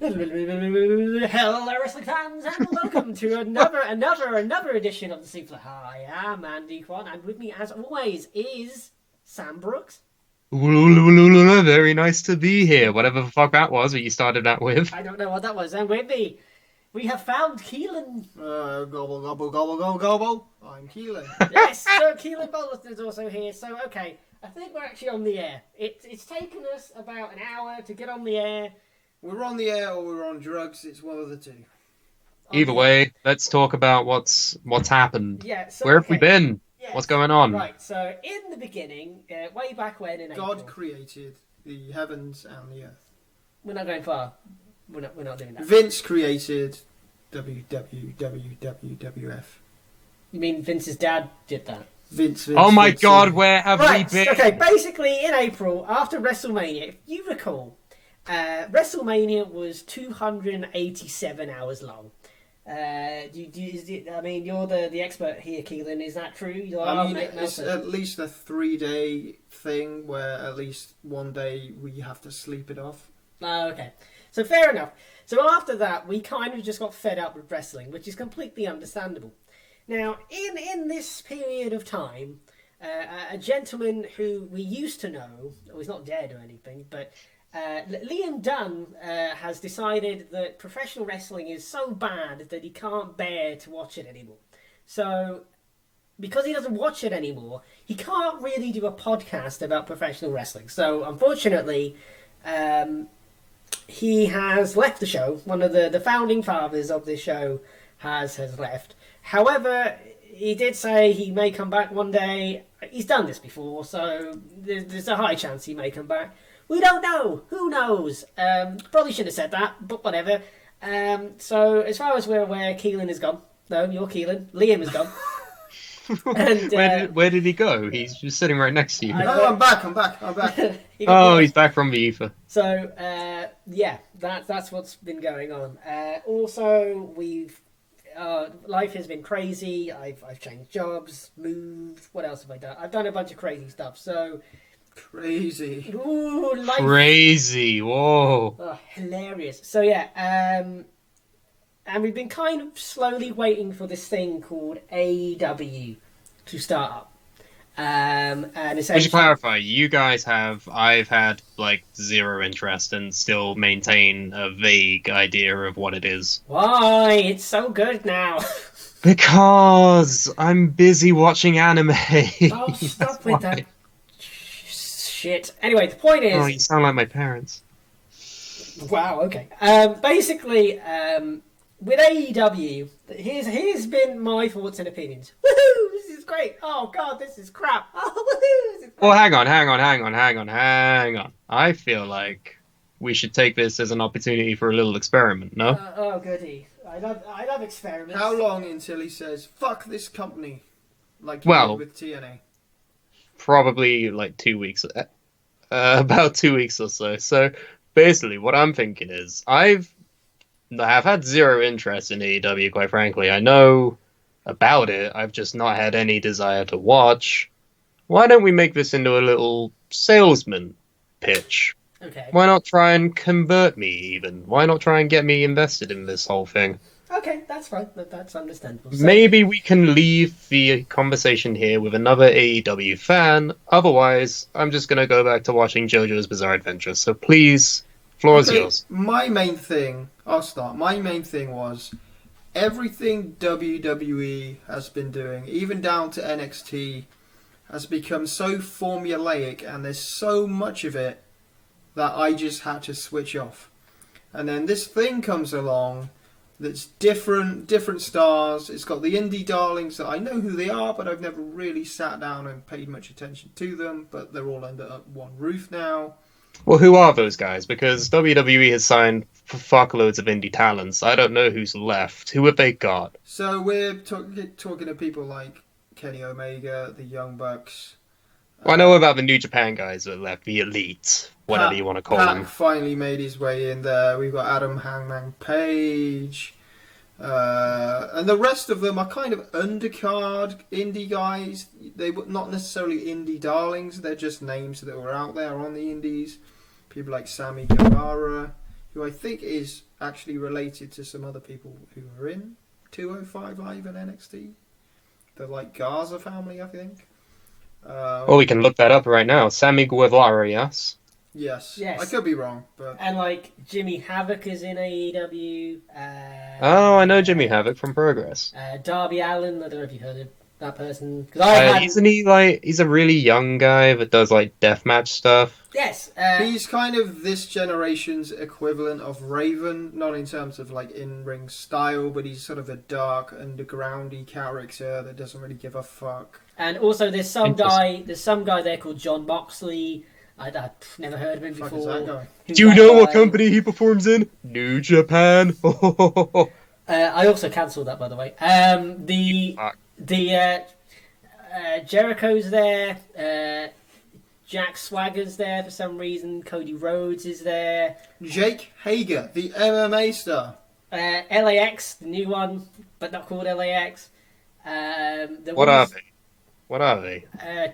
Hello, wrestling fans, and welcome to another edition of the Suplah. I am Andy Kwan, and with me, as always, is Sam Brooks. Very nice to be here. Whatever the fuck that was that you started that with. I don't know what that was, and with me, we have found Keelan. Gobble, gobble, gobble, gobble, gobble. I'm Keelan. Yes, so Keelan Bolton is also here. So, okay, I think we're actually on the air. It's taken us about an hour to get on the air. We're on the air or we're on drugs. It's one of the two. Either way, let's talk about what's happened. Yeah, so, Where have we been? Yes. What's going on? Right, so in the beginning, way back when in God April, created the heavens and the earth. we're not going far. We're not doing that. Vince created WWWWF. You mean Vince's dad did that? Vince, Oh my Vince, God, Vince. where have we been? Okay, basically in April, after WrestleMania, if you recall, WrestleMania was 287 hours long. I mean, you're the expert here, Keelan. Is that true? It's at least a 3-day thing where at least one day we have to sleep it off. Oh, okay. So fair enough. So after that, we kind of just got fed up with wrestling, which is completely understandable. Now, in this period of time, a gentleman who we used to know, well, he's not dead or anything, but Liam Dunn has decided that professional wrestling is so bad that he can't bear to watch it anymore. So, because he doesn't watch it anymore, he can't really do a podcast about professional wrestling. So, unfortunately, he has left the show. One of the founding fathers of this show has left. However, he did say he may come back one day. He's done this before, so there's a high chance he may come back. We don't know. Who knows? Probably should have said that, but whatever. So, as far as we're aware, Keelan is gone. No, you're Keelan. Liam is gone. And, Where did he go? He's just sitting right next to you. No, I'm back. He's back from the ether. So, yeah, that's what's been going on. Also, life has been crazy. I've changed jobs, moved. What else have I done? I've done a bunch of crazy stuff. So, Crazy. ooh, life. Crazy. Whoa. Oh, hilarious. So yeah, and we've been kind of slowly waiting for this thing called AEW to start up. And We should essentially, clarify. I've had like zero interest and still maintain a vague idea of what it is. why it's so good now. Because I'm busy watching anime. Oh, stop with that shit. Anyway, the point Oh, is, you sound like my parents. wow. Okay. Basically, with AEW, here's been my thoughts and opinions. Woohoo! This is great. Oh god, this is crap. Oh woohoo! This is crap. Well, hang on. I feel like we should take this as an opportunity for a little experiment, no? Oh goody. I love experiments. How long until he says, fuck this company? Like he Well- did with TNA. Probably like 2 weeks, about 2 weeks or so. So basically, what I'm thinking is, I have had zero interest in AEW, quite frankly. I know about it, I've just not had any desire to watch. Why don't we make this into a little salesman pitch? Okay. Why not try and convert me, even? Why not try and get me invested in this whole thing? Okay, that's fine. That's understandable. So, Maybe we can leave the conversation here with another AEW fan. Otherwise, I'm just going to go back to watching JoJo's Bizarre Adventure. So please, floor is yours. My main thing, I'll start. My main thing was everything WWE has been doing, even down to NXT, has become so formulaic and there's so much of it that I just had to switch off. And then this thing comes along that's different stars. It's got the indie darlings that I know who they are, but I've never really sat down and paid much attention to them. But they're all under one roof now. Well, who are those guys? Because WWE has signed fuckloads of indie talents. I don't know who's left. Who have they got? So we're talking to people like Kenny Omega, the Young Bucks. Well, I know about the New Japan guys that left, the Elite, whatever you want to call them. Finally made his way in there. We've got Adam Hangman Page. And the rest of them are kind of undercard indie guys. They were not necessarily indie darlings. They're just names that were out there on the indies. People like Sammy Guevara, who I think is actually related to some other people who are in 205 Live and NXT. The like Garza family, I think. We can look that up right now. Sammy Guevara, yes. Yes. Yes. I could be wrong, but And like Jimmy Havoc is in AEW. Oh, I know Jimmy Havoc from Progress. Darby Allin. I don't know if you heard of that person. Because I hadn't. Isn't he like, he's a really young guy that does like deathmatch stuff? Yes. he's kind of this generation's equivalent of Raven, not in terms of like in-ring style, but he's sort of a dark, undergroundy character that doesn't really give a fuck. And also, there's some guy there called John Moxley. I've never heard of him Fuck before. is that guy? Who's Do you that know what guy? company he performs in? New Japan. I also cancelled that, by the way. Jericho's there. Jack Swagger's there for some reason. Cody Rhodes is there. Jake Hager, the MMA star. LAX, the new one, but not called LAX. What are they? What are they?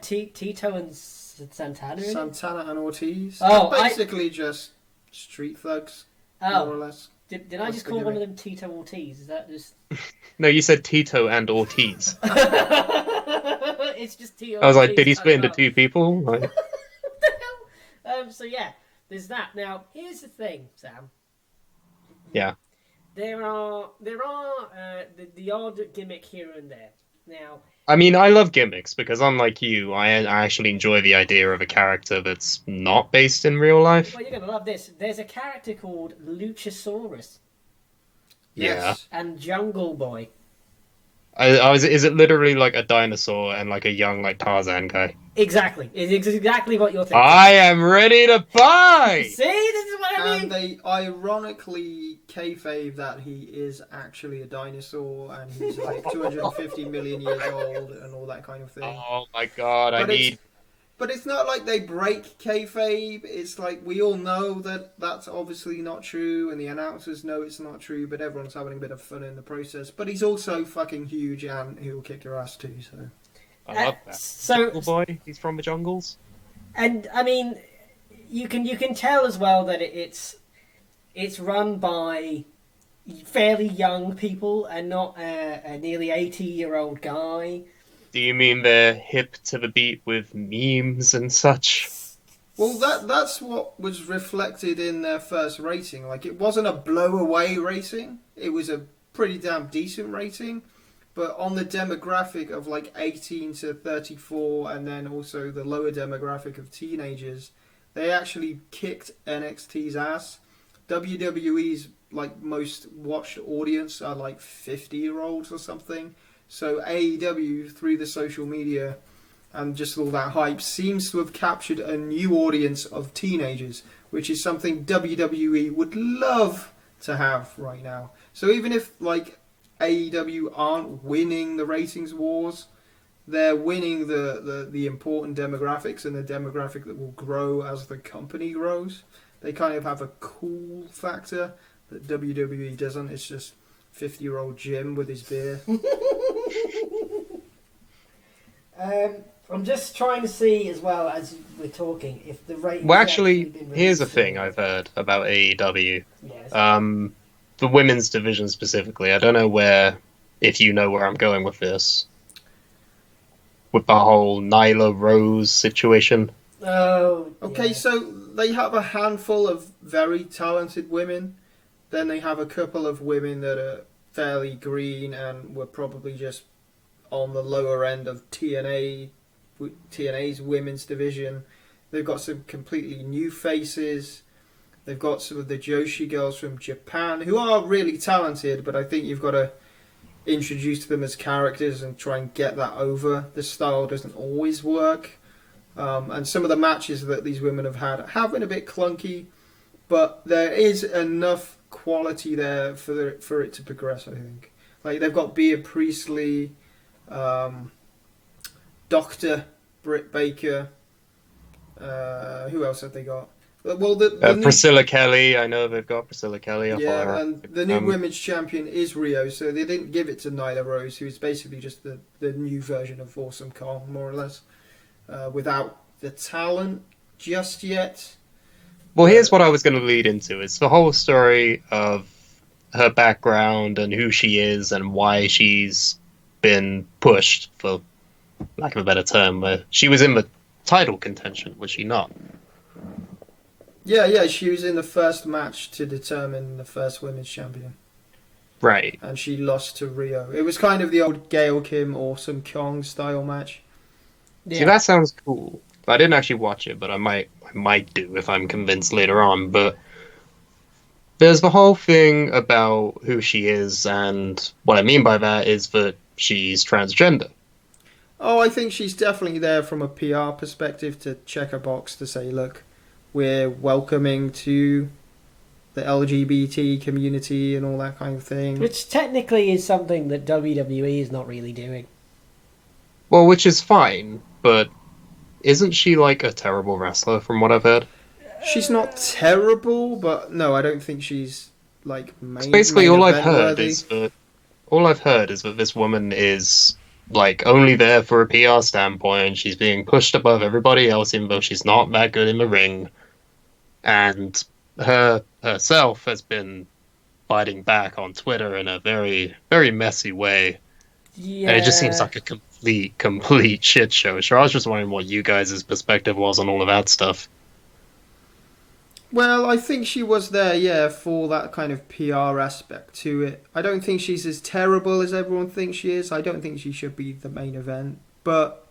Tito and Santana. Isn't it? Santana and Ortiz. Oh, They're basically just street thugs, more or less. Did I just call one of them Tito Ortiz? Is that just? No, you said Tito and Ortiz. It's just Tito. I was like, Ortiz, did he split into know. two people? Like, What the hell? So yeah, there's that. Now here's the thing, Sam. yeah. There are the odd gimmick here and there. Now, I mean, I love gimmicks because unlike you, I actually enjoy the idea of a character that's not based in real life. well, you're gonna love this. There's a character called Luchasaurus Yes. and Jungle Boy. Is it literally like a dinosaur and like a young like Tarzan guy? Exactly. It's exactly what you're thinking. I am ready to buy! See, this is what I mean. And they ironically kayfabe that he is actually a dinosaur and he's like 250 million years old and all that kind of thing. Oh my god, But it's not like they break kayfabe. It's like we all know that that's obviously not true, and the announcers know it's not true. But everyone's having a bit of fun in the process. But he's also fucking huge, and he'll kick your ass too. So I love that. So, Jungle boy, he's from the jungles. and I mean, you can tell as well that it's run by fairly young people and not a nearly 80-year-old guy. Do you mean they're hip to the beat with memes and such? well, that's what was reflected in their first rating. Like it wasn't a blow away rating. It was a pretty damn decent rating. But on the demographic of like 18 to 34, and then also the lower demographic of teenagers, they actually kicked NXT's ass. WWE's like most watched audience are like 50-year-olds or something. So AEW, through the social media and just all that hype, seems to have captured a new audience of teenagers, which is something WWE would love to have right now. So even if like AEW aren't winning the ratings wars, they're winning the important demographics and the demographic that will grow as the company grows. They kind of have a cool factor that WWE doesn't. It's just 50-year-old Jim with his beer. I'm just trying to see as well as we're talking if the ratings. Well, actually, been here's a released thing or- I've heard about AEW. Yes. The women's division specifically. I don't know if you know where I'm going with this. With the whole Nyla Rose situation. Oh. Okay, yeah. so they have a handful of very talented women. Then they have a couple of women that are fairly green and were probably just on the lower end of TNA's women's division. They've got some completely new faces. They've got some of the Joshi girls from Japan who are really talented, but I think you've got to introduce them as characters and try and get that over. The style doesn't always work. And some of the matches that these women have been a bit clunky, but there is enough quality there for it to progress, I think. Like they've got Bea Priestley, Dr. Britt Baker, who else have they got? Well, the Priscilla Kelly, I know they've got Priscilla Kelly. yeah, and the new women's champion is Rio, so they didn't give it to Nyla Rose, who's basically just the new version of Awesome Kong, more or less, without the talent just yet. Well, here's what I was going to lead into. It's the whole story of her background and who she is and why she's been pushed, for lack of a better term. She was in the title contention, was she not? Yeah, she was in the first match to determine the first women's champion. Right. And she lost to Rio. It was kind of the old Gail Kim Awesome Kong style match. Yeah. See, that sounds cool. I didn't actually watch it, but I might do if I'm convinced later on. But there's the whole thing about who she is, and what I mean by that is that she's transgender. Oh, I think she's definitely there from a PR perspective to check a box to say, look, we're welcoming to the LGBT community and all that kind of thing. Which technically is something that WWE is not really doing. Well, which is fine, but isn't she like a terrible wrestler from what I've heard? She's not terrible, but no, I don't think she's like main. Basically, main all I've event heard worthy. is that this woman is like only there for a PR standpoint. She's being pushed above everybody else, even though she's not that good in the ring. And herself has been fighting back on Twitter in a very, very messy way. Yeah. And it just seems like a complete shit show. So I was just wondering what you guys' perspective was on all of that stuff. Well, I think she was there, yeah, for that kind of PR aspect to it. I don't think she's as terrible as everyone thinks she is. I don't think she should be the main event, but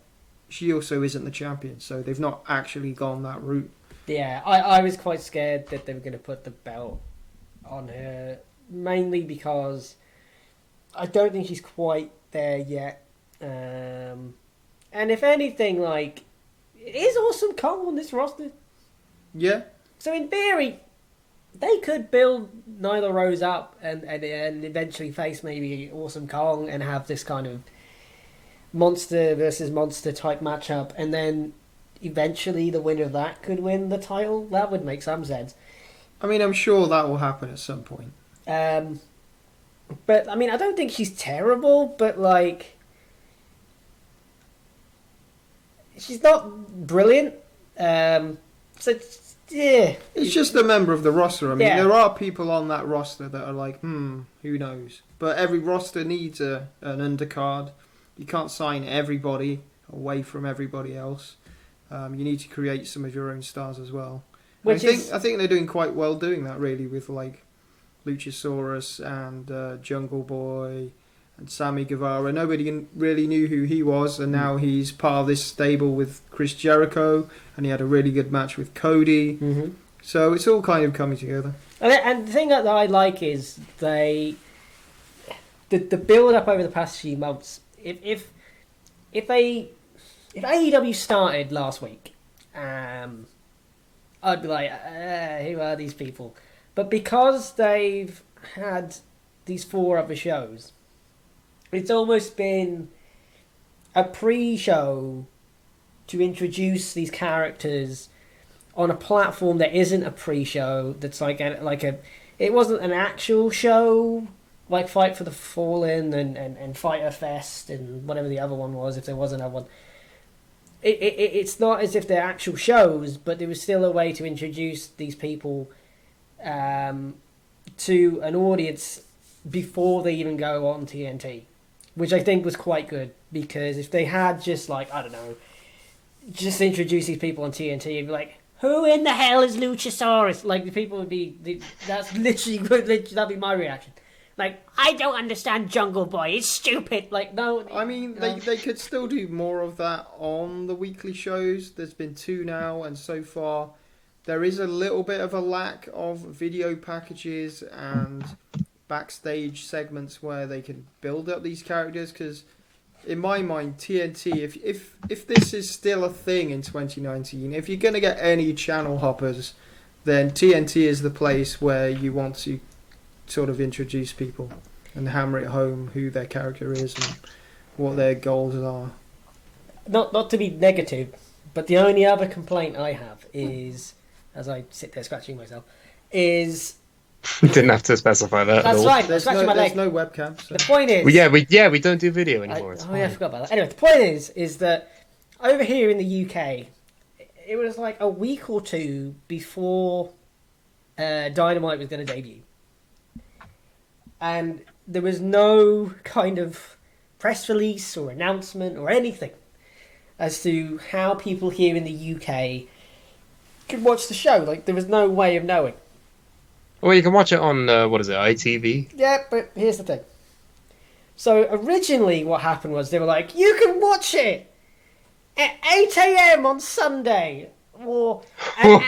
she also isn't the champion, so they've not actually gone that route. Yeah, I was quite scared that they were going to put the belt on her, mainly because I don't think she's quite there yet. And if anything, like, is Awesome Kong on this roster? Yeah. So in theory, they could build Nyla Rose up and eventually face maybe Awesome Kong and have this kind of monster versus monster type matchup, and then eventually the winner of that could win the title. That would make some sense. I mean, I'm sure that will happen at some point. But I mean, I don't think she's terrible, but like, she's not brilliant. So yeah, It's just a member of the roster. I mean, Yeah. there are people on that roster that are like, who knows? But every roster needs an undercard. You can't sign everybody away from everybody else. You need to create some of your own stars as well. I think they're doing quite well doing that, really, with like Luchasaurus and Jungle Boy and Sammy Guevara. Nobody really knew who he was, and now he's part of this stable with Chris Jericho, and he had a really good match with Cody. Mm-hmm. So it's all kind of coming together. And the thing that I like is the build up over the past few months. If AEW started last week, I'd be like, who are these people? But because they've had these 4 other shows, it's almost been a pre-show to introduce these characters on a platform that isn't a pre-show. That's like a it wasn't an actual show like Fight for the Fallen and Fighter Fest and whatever the other one was, if there was another one. It's not as if they're actual shows, but there was still a way to introduce these people to an audience before they even go on TNT, which I think was quite good, because if they had just like, I don't know, just introduce these people on TNT and be like, who in the hell is Luchasaurus? Like, the people would be, that's literally, that'd be my reaction. Like, I don't understand Jungle Boy. It's stupid. Like, no. I mean, they could still do more of that on the weekly shows. There's been 2 now, and so far there is a little bit of a lack of video packages and backstage segments where they can build up these characters. Because in my mind, TNT, if this is still a thing in 2019, if you're going to get any channel hoppers, then TNT is the place where you want to sort of introduce people and hammer it home who their character is and what their goals are. Not to be negative, but the only other complaint I have is, as I sit there scratching myself, is... Didn't have to specify that That's at all. right, There's scratching my leg. no webcam. So. The point is... Well, we don't do video anymore. I forgot about that. Anyway, the point is that over here in the UK, it was like a week or two before Dynamite was going to debut. And there was no kind of press release or announcement or anything as to how people here in the UK could watch the show. Like, there was no way of knowing. Well, you can watch it on, what is it, ITV? Yeah, but here's the thing. So originally what happened was they were like, you can watch it at 8 a.m. on Sunday, or an,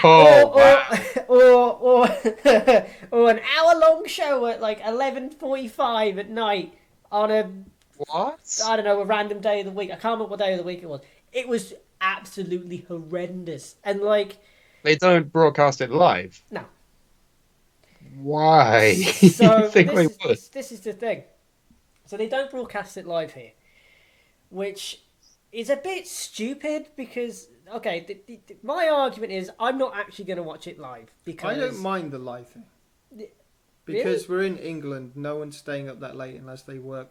or an hour-long show at like 11:45 at night on a, What? I don't know, a random day of the week. I can't remember what day of the week it was. It was absolutely horrendous. And like... They don't broadcast it live? No. Why? So You think they would? this is the thing. So they don't broadcast it live here, which is a bit stupid because, okay, my argument is I'm not actually going to watch it live because... I don't mind the live thing. Because we're in England, no one's staying up that late unless they work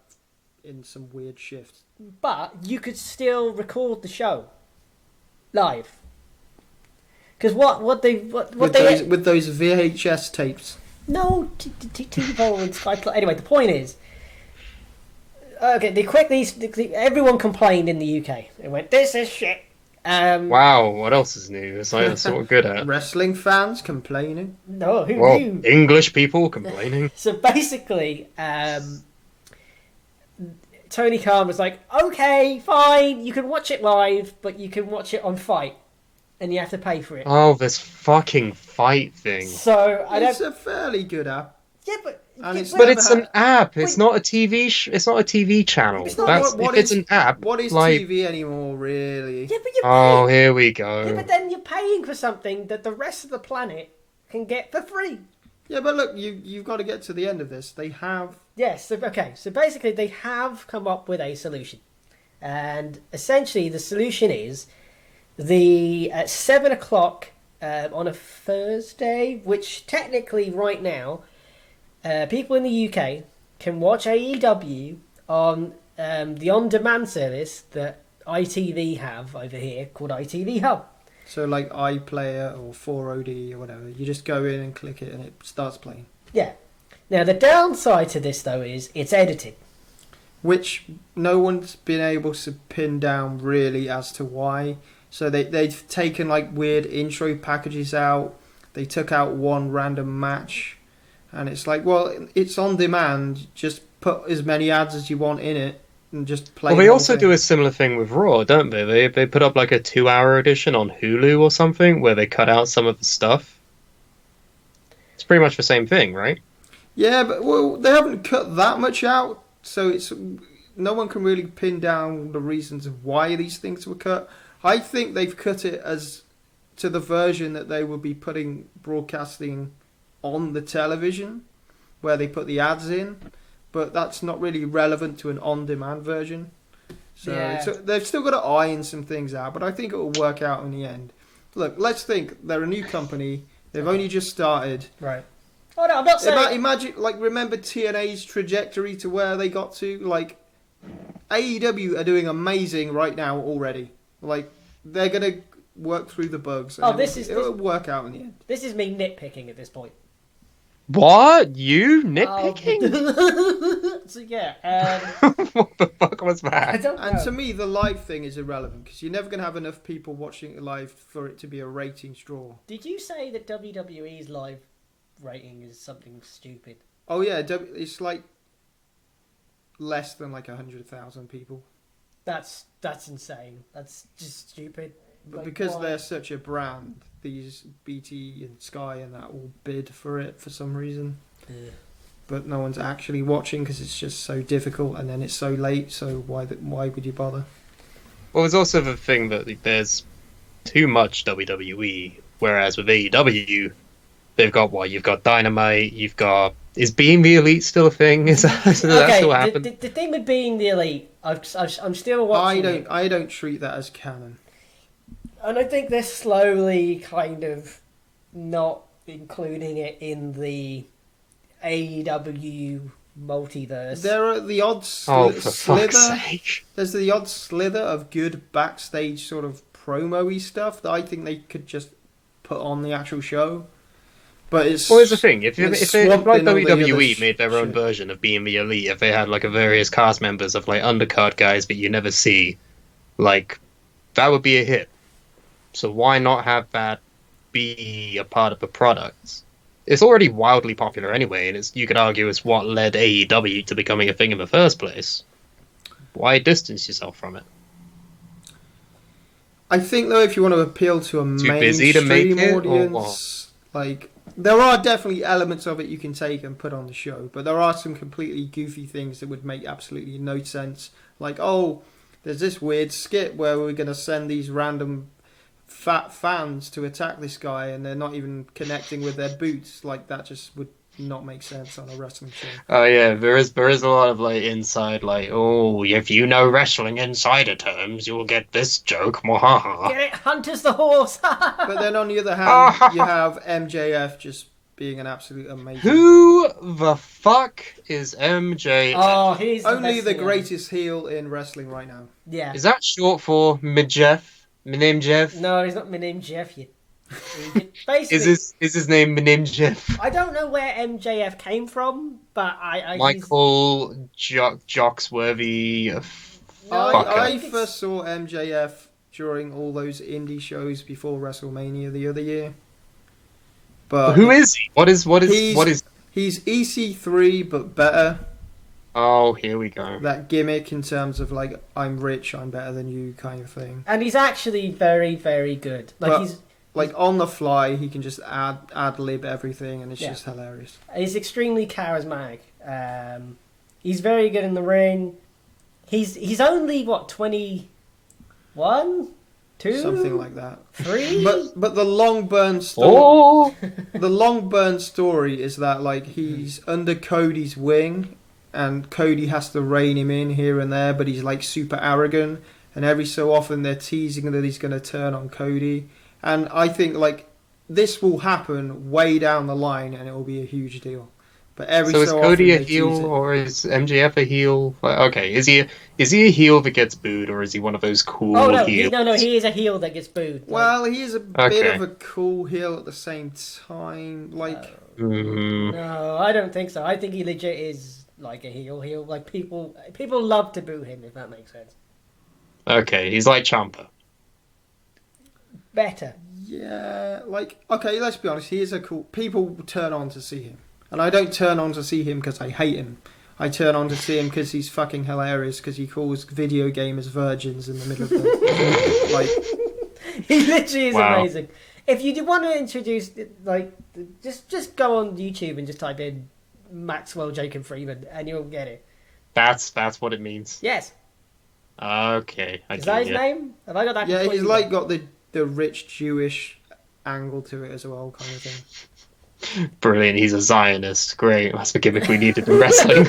in some weird shift. But you could still record the show live. Because with those VHS tapes. No, T-Ball and Sky Plus. Anyway, the point is, okay, everyone complained in the UK. They went, this is shit. Wow, what else is new? It's like that's what we're good at. Wrestling fans complaining. No, who knew? English people complaining. So basically, Tony Khan was like, okay, fine, you can watch it live, but you can watch it on Fight. And you have to pay for it. Oh, this fucking Fight thing. So it's a fairly good app. Yeah, but it's an app. It's not a TV. It's not a TV channel. It's not, it's an app. What is TV anymore, really? Yeah, but you're paying. Here we go. Yeah, but then you're paying for something that the rest of the planet can get for free. Yeah, but look, you've got to get to the end of this. They have. Yes. So basically, they have come up with a solution, and essentially, the solution is at 7 o'clock on a Thursday, which technically right now, people in the UK can watch AEW on the on-demand service that ITV have over here called ITV Hub. So like iPlayer or 4OD or whatever, you just go in and click it and it starts playing. Yeah. Now the downside to this though is it's edited. Which no one's been able to pin down really as to why. So they've taken like weird intro packages out. They took out one random match. And it's like, well, it's on demand. Just put as many ads as you want in it and just play. Well, they also do a similar thing with Raw, don't they? They put up like a 2-hour edition on Hulu or something where they cut out some of the stuff. It's pretty much the same thing, right? Yeah, but well, they haven't cut that much out. So it's no one can really pin down the reasons of why these things were cut. I think they've cut it as to the version that they will be broadcasting on the television, where they put the ads in, but that's not really relevant to an on-demand version. So they've still got to iron some things out, but I think it will work out in the end. Look, let's think they're a new company. They've only just started. Right. Oh no, I'm not saying. Imagine, like, remember TNA's trajectory to where they got to. Like, AEW are doing amazing right now already. Like, they're gonna work through the bugs. And it'll work out in the end. This is me nitpicking at this point. What? You nitpicking? So yeah. What the fuck was that? I don't know. And to me, the live thing is irrelevant because you're never gonna have enough people watching it live for it to be a ratings draw. Did you say that WWE's live rating is something stupid? Oh yeah, it's like less than like 100,000 people. That's insane. That's just stupid. But like, because why? they're such a brand, these BT and Sky and that will bid for it for some reason. Yeah. But no one's actually watching because it's just so difficult, and then it's so late. So why would you bother? Well, there's also the thing that there's too much WWE, whereas with AEW, they've got You've got Dynamite. You've got. Is being the elite still a thing? Is that still happen? The thing with being the elite, I'm still watching. I don't treat that as canon. And I think they're slowly kind of not including it in the AEW multiverse. There are the odd for fuck's sake. There's the odd slither of good backstage sort of promo-y stuff that I think they could just put on the actual show. But it's Well, here's the thing: if it's they swamped like in all the other WWE made their own shit. version of being the Elite, if they had like a various cast members of like undercard guys that you never see, like that would be a hit. So why not have that be a part of the product? It's already wildly popular anyway, and you could argue it's what led AEW to becoming a thing in the first place. Why distance yourself from it? I think though, if you want to appeal to a Too busy to make mainstream it, or audience, like there are definitely elements of it you can take and put on the show, but there are some completely goofy things that would make absolutely no sense. Like, oh, there's this weird skit where we're going to send these random fat fans to attack this guy, and they're not even connecting with their boots. Like that just would not make sense on a wrestling show. Oh yeah, there is a lot of like inside like, oh, if you know wrestling insider terms, you'll get this joke. Mwahaha. Get it, Hunter's the horse. But then on the other hand, you have MJF just being an absolute amazing. Who the fuck is MJ? Oh, he's Only best the thing greatest heel in wrestling right now. Yeah. Is that short for Midjeff? My name Jeff? No, he's not my name Jeff yet. Basically, Is his name my name Jeff? I don't know where MJF came from, but I Michael Jocksworthy. I first saw MJF during all those indie shows before WrestleMania the other year. But who is he? What is? He's EC3 but better. Oh, here we go. That gimmick in terms of like I'm rich, I'm better than you kind of thing. and he's actually very, very good. Like But- he's Like on the fly, he can just ad lib everything, and it's Yeah. just hilarious. he's extremely charismatic. He's very good in the ring. He's only what 21, 2, Something like that. 3. But the long burn story. Oh, The long burn story is that like he's under Cody's wing, and Cody has to rein him in here and there, but he's like super arrogant, and every so often they're teasing that he's going to turn on Cody, and I think like this will happen way down the line, and it will be a huge deal. But every so is so Cody a often they tease heel it. or is MJF a heel? Like, okay, is he a heel that gets booed, or is he one of those cool Oh no, heels? he is a heel that gets booed. Like, Well, he is a bit Okay. of a cool heel at the same time. Like Mm, no, I don't think so. I think he legit is like a heel. Like people love to boo him, if that makes sense. okay, he's like Ciampa. Better. yeah, like okay, let's be honest. He is a cool. People turn on to see him, and I don't turn on to see him because I hate him. I turn on to see him because he's fucking hilarious. Because he calls video gamers virgins in the middle of the like. He literally is Wow. amazing. If you do want to introduce, like, just go on YouTube and just type in Maxwell Jacob Freeman, and you'll get it. That's what it means. Yes. Okay, I Is that his get name? Have I got that? Yeah, he's completely like wrong? got the rich Jewish angle to it as well, kind of thing. Brilliant. He's a Zionist. Great. That's the gimmick we needed in wrestling.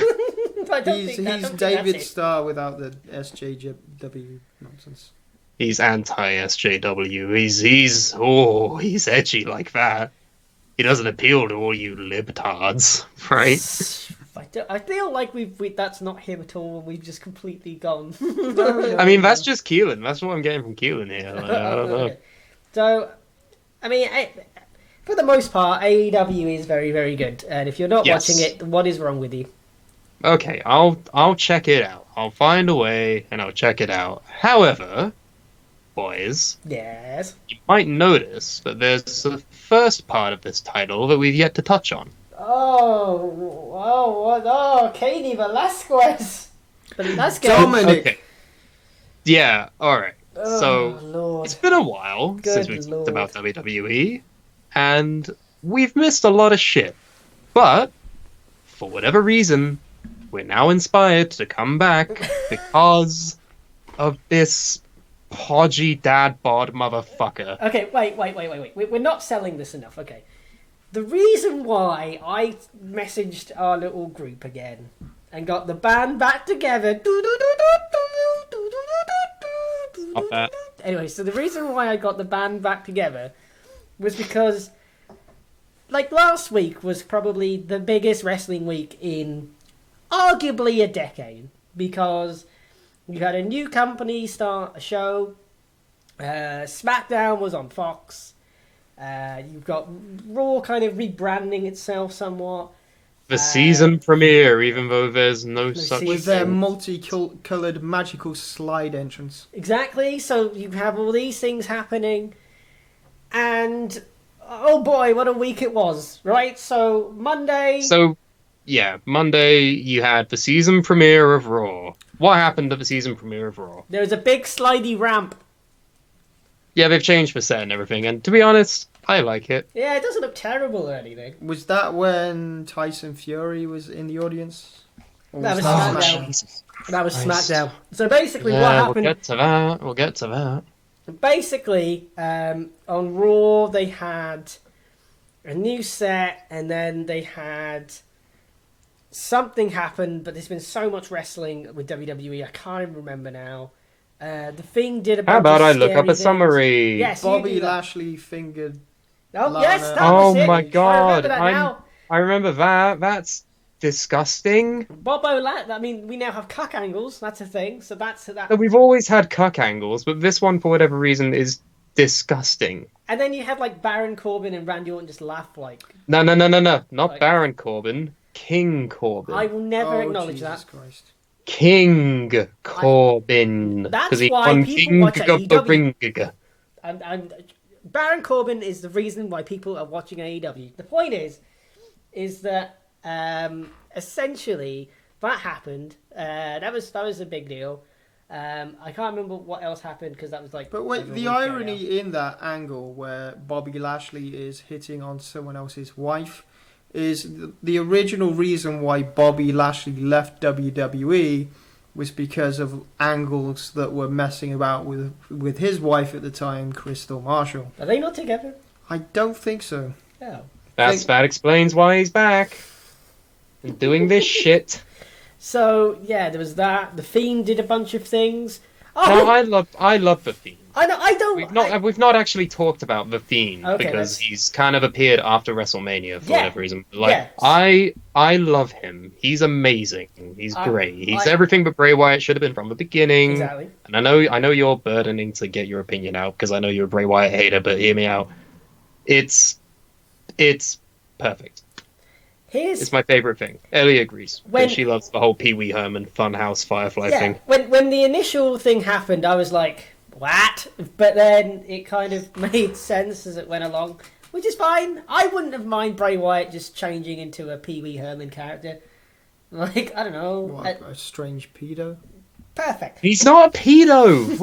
I don't He's think that's David it. Starr without the SJW nonsense. He's anti-SJW. He's edgy like that. He doesn't appeal to all you libtards, right? I feel like that's not him at all. We've just completely gone. I mean, that's just Keelan. That's what I'm getting from Keelan here. Like, I don't know. Okay. So, I mean, for the most part, AEW is very, very good. And if you're not Yes. watching it, what is wrong with you? Okay, I'll check it out. I'll find a way and I'll check it out. However, boys, Yes. you might notice that there's the first part of this title that we've yet to touch on. Cain Velasquez. Velasquez. Dominic. Okay. Yeah, alright. Oh, So, Lord. it's been a while Good since we Lord. talked about WWE, and we've missed a lot of shit. But, for whatever reason, we're now inspired to come back because of this podgy dad bod motherfucker. Okay, wait. We're not selling this enough. Okay. The reason why I messaged our little group again and got the band back together. Not bad. Anyway, so the reason why I got the band back together was because, like, last week was probably the biggest wrestling week in arguably a decade, because you had a new company start a show, SmackDown was on Fox. You've got Raw kind of rebranding itself somewhat. The season premiere, even though there's no such With their thing. multicolored magical slide entrance. Exactly. So you have all these things happening, and oh boy, what a week it was! Right. So Monday. So, yeah, Monday you had the season premiere of Raw. What happened at the season premiere of Raw? There was a big slidey ramp. Yeah, they've changed the set and everything, and to be honest, I like it. Yeah, it doesn't look terrible or anything. Was that when Tyson Fury was in the audience? Or That was that SmackDown. Jesus That was Christ. SmackDown. So basically, what Yeah, happened? we'll get to that. We'll get to that. Basically, on Raw they had a new set, and then they had something happen. But there's been so much wrestling with WWE, I can't even remember now. The Thing did a bunch How about of I look scary up a things. summary? Yes, you Bobby do that. Lashley fingered. Oh Lana. yes, that Oh was it. my I God, remember that now. I remember that. That's disgusting. Bobo, I mean, we now have cuck angles. That's a thing. So that's that. We've always had cuck angles, but this one, for whatever reason, is disgusting. And then you have like Baron Corbin and Randy Orton just laugh like. No. Not Like- Baron Corbin. King Corbin. I will never acknowledge Jesus that. Christ. King Corbin. That's 'Cause he why won people King watch of the AEW. Ring. And Baron Corbin is the reason why people are watching AEW. The point is that essentially that happened. That was a big deal. I can't remember what else happened because that was like. But over wait, a the week ago irony now. in that angle where Bobby Lashley is hitting on someone else's wife is the original reason why Bobby Lashley left WWE was because of angles that were messing about with his wife at the time, Crystal Marshall. Are they not together? I don't think so. No. That explains why he's back and doing this shit. So yeah, there was that. The Fiend did a bunch of things. No, Oh, I love the Fiend. I know. I don't. We've not actually talked about the Fiend Okay, because let's- he's kind of appeared after WrestleMania for Yeah. whatever reason. Like Yeah. I love him. He's amazing. He's I- great. He's I- everything but Bray Wyatt should have been from the beginning. Exactly. And I know you're burdening to get your opinion out because I know you're a Bray Wyatt hater, but hear me out. It's perfect. Here's It's my favorite thing. Ellie agrees. When- She loves the whole Pee Wee Herman Funhouse Firefly yeah. thing. When the initial thing happened, I was like, "What?" But then it kind of made sense as it went along, which is fine. I wouldn't have mind Bray Wyatt just changing into a Pee Wee Herman character. Like I don't know, What a strange pedo. perfect. He's not a pedo.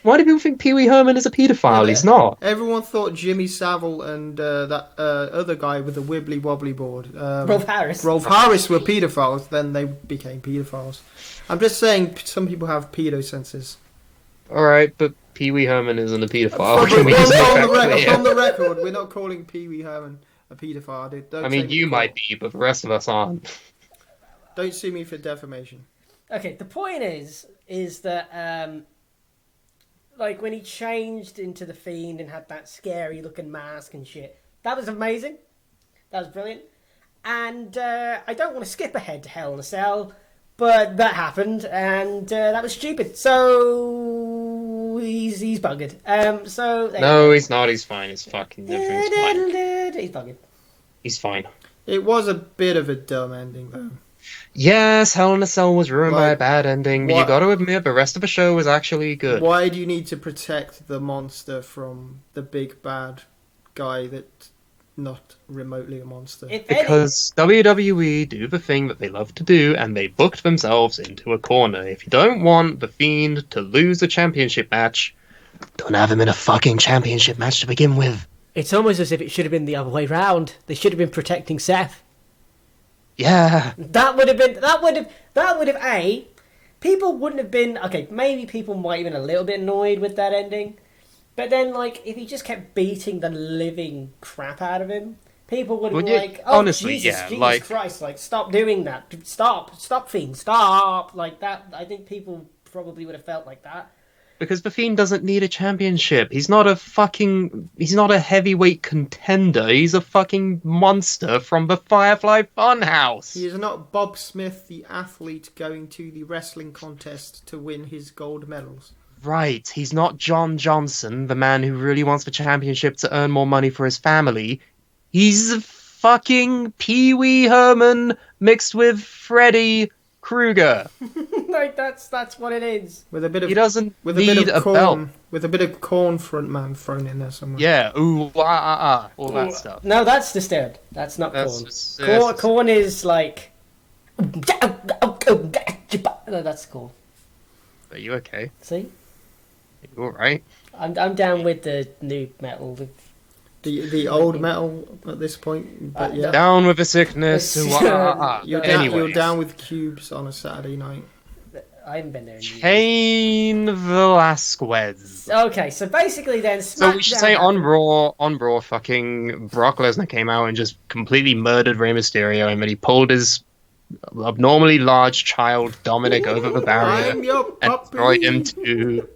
Why do people think Pee Wee Herman is a pedophile? Yeah. He's not. Everyone thought Jimmy Savile and that other guy with the wibbly wobbly board, Rolf Harris. Rolf Harris, were paedophiles. Then they became paedophiles. I'm just saying, some people have pedo senses. All right, but Pee Wee Herman isn't a pedophile. on, Can we just make that on clear? the record, we're not calling Pee Wee Herman a paedophile. Don't I take mean, me you for- might be, but the rest of us aren't. Don't sue me for defamation. Okay, the point is that like when he changed into the Fiend and had that scary looking mask and shit, that was amazing. That was brilliant. And I don't want to skip ahead to Hell in a Cell, but that happened and that was stupid. So he's buggered. So there No, he's not. He's fine. It's fucking everything's fine. he's buggered. He's fine. It was a bit of a dumb ending, though. Yes, Hell in a Cell was ruined by a Like, bad ending, but you what- got to admit the rest of the show was actually good. Why do you need to protect the monster from the big bad guy that's not remotely a monster? If any- Because WWE do the thing that they love to do, and they booked themselves into a corner. If you don't want The Fiend to lose a championship match, don't have him in a fucking championship match to begin with. it's almost as if it should have been the other way round. They should have been protecting Seth. Yeah. That would have people wouldn't have been okay, maybe people might have been a little bit annoyed with that ending. But then like if he just kept beating the living crap out of him, people would have Well, been yeah, like, "Oh honestly, Jesus, yeah, Jesus like- Christ, like stop doing that. Stop Fiend, stop." Like that I think people probably would have felt like that. Because The Fiend doesn't need a championship. He's not a heavyweight contender. He's a fucking monster from the Firefly Funhouse. He is not Bob Smith, the athlete going to the wrestling contest to win his gold medals. Right, he's not John Johnson, the man who really wants the championship to earn more money for his family. He's fucking Pee Wee Herman mixed with Freddy Krueger. Like that's what it is. With a bit of He doesn't with need a bit of a belt. corn, with a bit of corn frontman thrown in there somewhere. Yeah, ooh, all that stuff. No, that's Disturbed. That's not That's corn. Corn is like. No, that's cool. Are you okay? See, You all right? I'm down with the new metal. The old metal at this point, but yeah. Down with the sickness. You're down with cubes on a Saturday night. I haven't been there in years. Cain Velasquez. Okay, so basically then. So we should say on Raw, fucking Brock Lesnar came out and just completely murdered Rey Mysterio, and then he pulled his abnormally large child Dominic over the barrier I'm your and puppy. destroyed him to.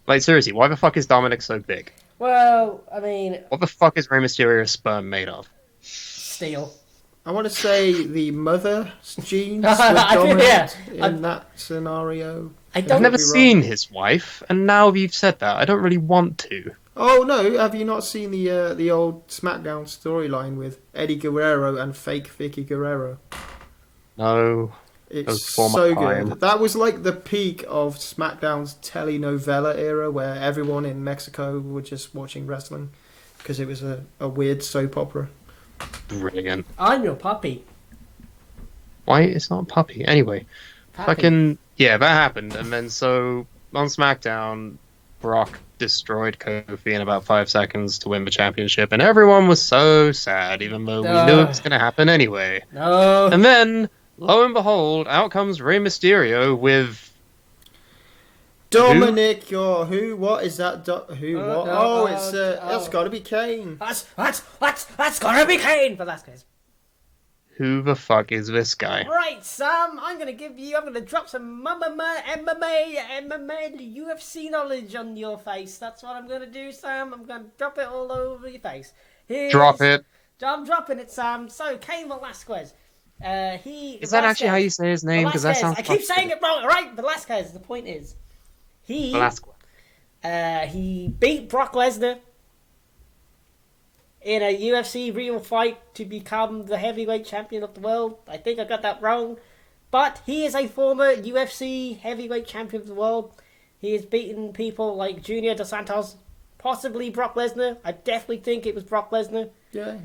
Like seriously, why the fuck is Dominic so big? Well, I mean, What the fuck is Rey Mysterio's sperm made of? steel. I want to say the mother's genes were dominant in that scenario. I I've don't. never be wrong. seen his wife, and now you've said that, I don't really want to. Oh no! Have you not seen the old SmackDown storyline with Eddie Guerrero and fake Vicky Guerrero? No. It's was before my so time. good. That was like the peak of SmackDown's telenovela era, where everyone in Mexico were just watching wrestling because it was a weird soap opera. Brilliant. I'm your puppy. Why? It's not a puppy. Anyway. Puppy. Fucking yeah, that happened, and then so on SmackDown, Brock destroyed Kofi in about 5 seconds to win the championship, and everyone was so sad, even though we knew it was going to happen anyway. No. And then, lo and behold, out comes Rey Mysterio with Dominic, or who? What is that? Who? Oh, What? no, Oh, oh, it's oh. that's got to be Cain. That's gotta be Cain Velasquez. who the fuck is this guy? Right, Sam, I'm gonna drop some MMA, UFC knowledge on your face. That's what I'm gonna do, Sam. I'm gonna drop it all over your face. Drop it. I'm dropping it, Sam. So, Cain Velasquez. Is that actually how you say his name? Because that sounds. I keep saying it wrong, right? Velasquez. The point is, Velasquez. he beat Brock Lesnar in a UFC real fight to become the heavyweight champion of the world. I think I got that wrong. But he is a former UFC heavyweight champion of the world. He has beaten people like Junior Dos Santos, possibly Brock Lesnar. I definitely think it was Brock Lesnar. Yeah.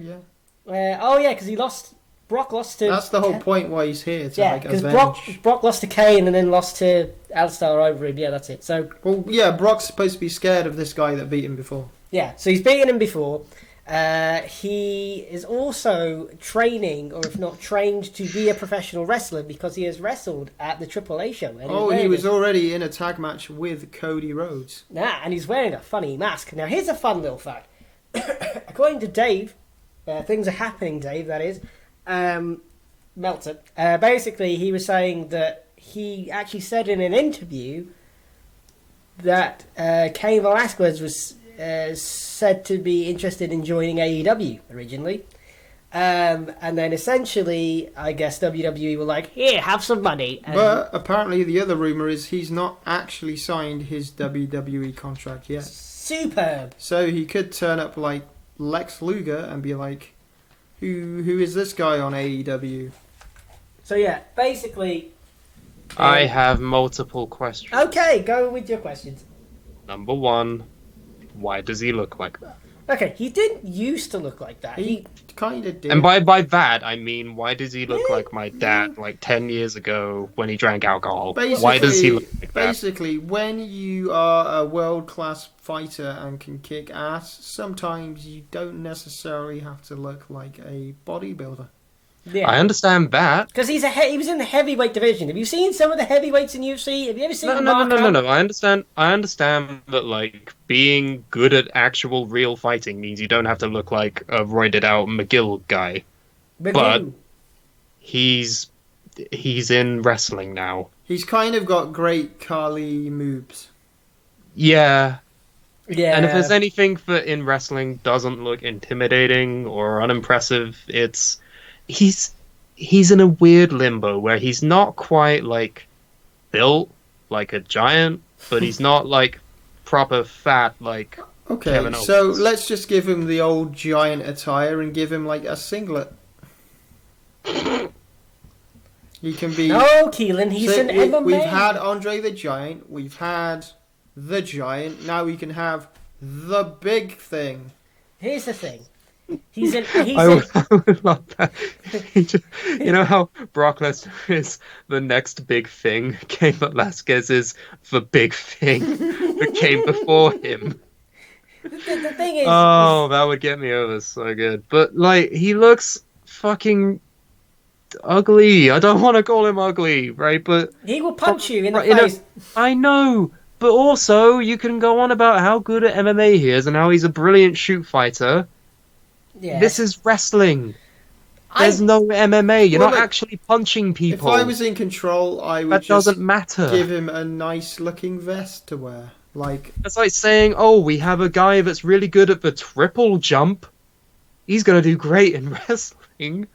Because Brock lost to... That's the whole point why he's here to because avenge. Brock lost to Cain and then lost to Alistair over him. Yeah, that's it. So Well, yeah, Brock's supposed to be scared of this guy that beat him before. yeah, so he's beaten him before. He is also training, or if not trained, to be a professional wrestler because he has wrestled at the AAA show. And He was already in a tag match with Cody Rhodes. and he's wearing a funny mask. Now, here's a fun little fact. According to Dave, things are happening, Dave, that is, Meltzer, basically he was saying that he actually said in an interview that Cain Velasquez was said to be interested in joining AEW originally. And then essentially, I guess WWE were like, here, have some money. And But apparently the other rumour is he's not actually signed his WWE contract yet. superb. So he could turn up like Lex Luger and be like, who is this guy on AEW? So yeah, basically... I have multiple questions. Okay, go with your questions. Number one, why does he look like that? Okay, he didn't used to look like that. He kind of did. And by that, I mean, why does he look like my dad, like 10 years ago when he drank alcohol? Why does he look like that? Basically, when you are a world-class fighter and can kick ass, sometimes you don't necessarily have to look like a bodybuilder. Yeah. I understand that. Because he was in the heavyweight division. Have you seen some of the heavyweights in UFC? Have you ever seen No. I understand that, like, being good at actual real fighting means you don't have to look like a roided out McGill guy. But he's in wrestling now. He's kind of got great Kali moves. Yeah. Yeah. And if there's anything that in wrestling doesn't look intimidating or unimpressive, it's he's in a weird limbo where he's not quite like built like a giant, but he's not like proper fat like Okay, Kevin so Owens. let's just give him the old giant attire and give him like a singlet. He can be. No, Keelan, he's So an MMA. we've had Andre the Giant, we've had the Giant, now we can have the big thing. Here's the thing. He's an. I would love that. You know how Brock Lesnar is the next big thing? Cain Velasquez is the big thing that came before him. The thing is. Oh, that would get me over so good. But like, he looks fucking ugly. I don't want to call him ugly, right? But He will punch you in the Right, face. I know. But also, you can go on about how good at MMA he is and how he's a brilliant shoot fighter. Yeah. This is wrestling. There's no MMA. You're Well, not look, actually punching people. If I was in control, I would That just doesn't matter. give him a nice looking vest to wear. Like, It's like saying, oh, we have a guy that's really good at the triple jump. He's going to do great in wrestling.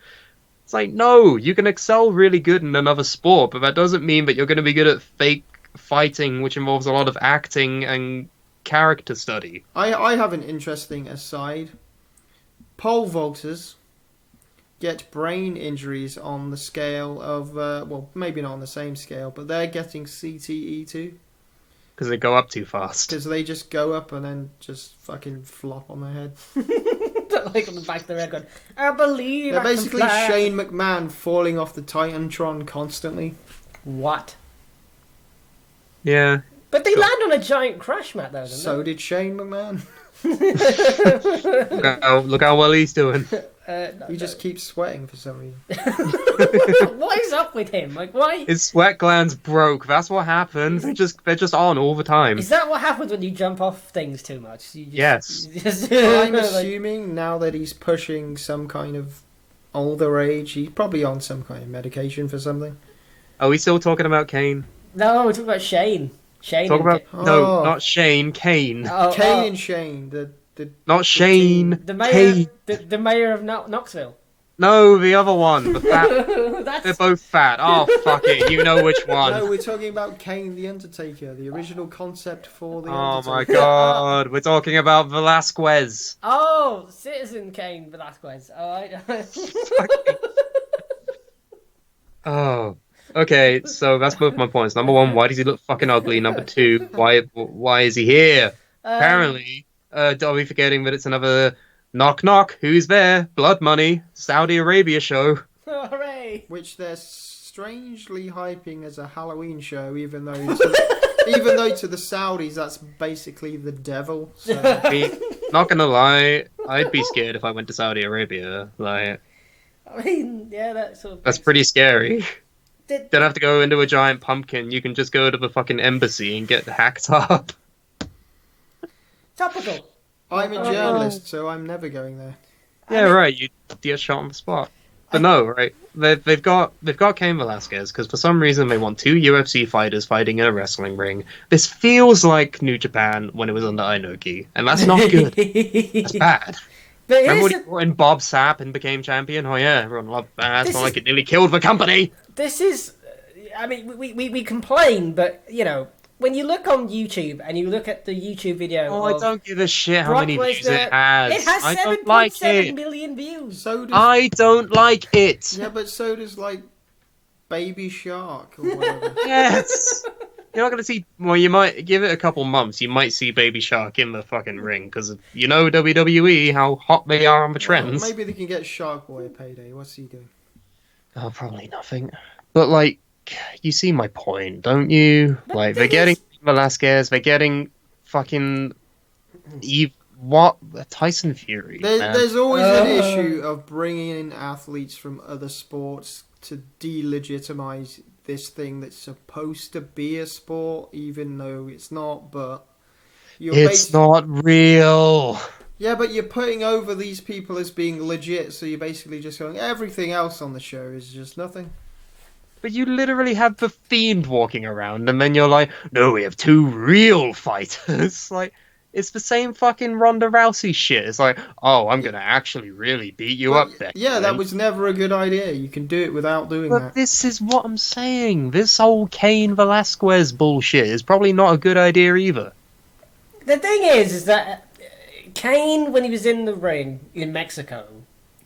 It's like, no, you can excel really good in another sport, but that doesn't mean that you're going to be good at fake fighting, which involves a lot of acting and character study. I have an interesting aside. Pole vaulters get brain injuries on the scale of, well, maybe not on the same scale, but they're getting CTE too. Because they go up too fast. Because they just go up and then just fucking flop on their head. Like on the back of their head going, I believe They're I can basically fly. Shane McMahon falling off the Titantron constantly. What? Yeah. But they land on a giant crash mat though, don't So did Shane McMahon. Look how well he's doing. they? He just keeps sweating for some reason. What is up with him? Like, why? His sweat glands broke. That's what happens. They're just on all the time. Is that what happens when you jump off things too much? You just, Yes. you just- I'm like- assuming now that he's pushing some kind of older age, he's probably on some kind of medication for something. Are we still talking about Cain? No, we're talking about Shane. Shane. Talk and about Ca- no, Oh. not Shane. Cain. Oh, Cain oh, and Shane, the Not Shane. the mayor. Cain. The mayor of Knoxville. No, the other one. The fat. They're That's both fat. Oh fuck it. You know which one. No, we're talking about Cain the Undertaker, the original concept for the Oh my Undertaker. god. We're talking about Velasquez. oh, Citizen Cain Velasquez. All right. Oh. Okay, so that's both my points. Number one, why does he look fucking ugly? Number two, why is he here? Apparently, are we forgetting that it's another knock knock? Who's there? Blood money. Saudi Arabia show. Hooray! Which they're strangely hyping as a Halloween show, even though to the Saudis that's basically the devil. So. I mean, not gonna lie, I'd be scared if I went to Saudi Arabia. Like, I mean, yeah, that sort of. that's pretty scary. Did- Don't have to go into a giant pumpkin. You can just go to the fucking embassy and get hacked up. Topical. I'm a journalist, so I'm never going there. Yeah, right. You get shot on the spot. But no, right? They've got Cain Velasquez because for some reason they want two UFC fighters fighting in a wrestling ring. This feels like New Japan when it was under Inoki, and that's not good. That's bad. But Remember here's when he brought in Bob Sapp and became champion? Oh yeah, everyone loved that. It's not like it nearly killed the company. this is. I mean, we complain, but you know, when you look on YouTube and you look at the YouTube video. Oh, I of don't give a shit how Brock many views Lesnar, it has. It has I don't 7.7 like it. million views. So does I don't like it. yeah, but so does like Baby Shark or whatever. Yes. You're not going to see... Well, you might... Give it a couple months, you might see Baby Shark in the fucking ring, because you know WWE, how hot they are on the trends. Well, maybe they can get Shark Boy a payday. What's he doing? Oh, probably nothing. But, like, you see my point, don't you? But Like, the they're thing getting is- Velasquez, they're getting fucking... What? Tyson Fury, man. There's always an issue of bringing in athletes from other sports to delegitimize this thing that's supposed to be a sport, even though it's not. But It's not real. Yeah, but you're putting over these people as being legit, so you're basically just going, everything else on the show is just nothing. But you literally have the Fiend walking around, and then you're like, no, we have two real fighters. Like, It's the same fucking Ronda Rousey shit. It's like, oh, I'm gonna actually really beat you But, up, Becky yeah, that Lynch. was never a good idea. You can do it without doing But that. this is what I'm saying. This whole Cain Velasquez bullshit is probably not a good idea either. The thing is that Cain, when he was in the ring in Mexico,